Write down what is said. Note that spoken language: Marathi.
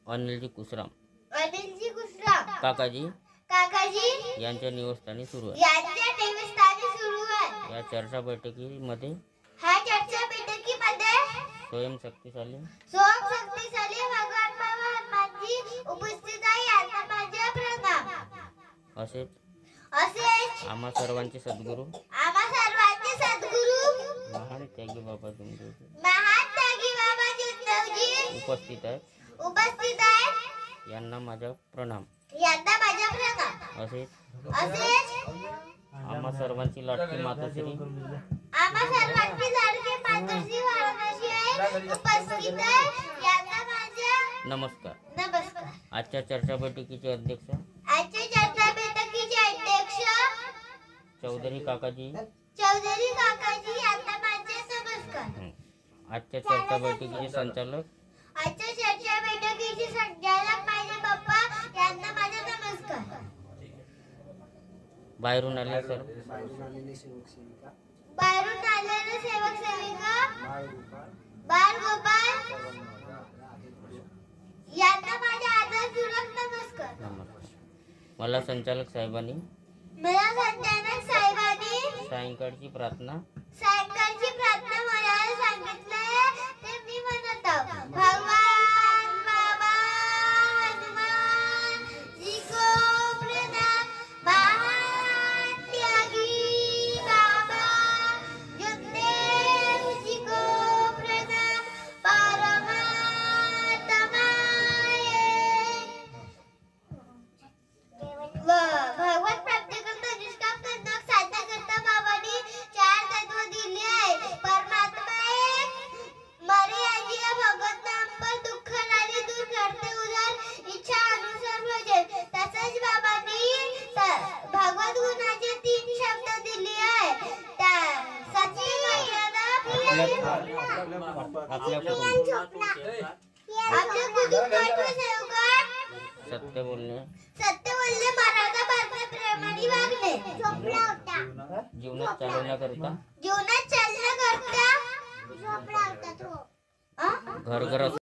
अनिलजी कुसराम काकाजी यांच्या निवासस्थानी सुरू आहे. यांच्या निवासस्थानी सुरू आहे. या चर्चा बैठकीमध्ये स्वयंशक्तिशाली भगवान बाबा हनुमानजी उपस्थित आहे. यांना माझे प्रणाम. असेच आम्हा सर्वांचे सद्गुरू महान त्यागी बाबा जुमदेवजी उपस्थित आहेत. यांना माझा प्रणाम. असेच आम्हा सर्वांची लाडकी मातोश्री नमस्कार. आजच्या चर्चा बैठकीचे अध्यक्ष चौधरी काकाजी यांना माझे नमस्कार. आजच्या चर्चा बैठकीचे संचालक माझे पप्पा यांना माझे नमस्कार. बाहेरून आले सर बाहेरून आलेले सेवक सेविका बाल गोपाल यांना माझे आदरपूर्वक नमस्कार. मला संचालक साहेबांनी सायंकाळची प्रार्थना म्हणायला सांगितले. ते मी म्हणत आहो. भगवान बाबा हनुमान जी को प्रणाम. महान त्यागी बाबा जुमदेव जी को प्रणाम. परमात्मा भगवान प्राप्तीकरता निष्काम करता साध्य करता बाबांनी 4 तत्व दिली आहे. परमात्मा एक, मर्यादित भगवत नाम पर दुःख नारी दूर करते उदार इच्छा अनुसार भजन. तसेच बाबांनी भगवत गुणाचे 3 शब्द दिले आहे. सत्य मर्यादा आपल्या कुटुंबात सेवकात सत्य बोलणे मर्यादा पाळणे प्रेमाने वागणे. जीवनात चालवण्याकरिता झोपला होता तो. घर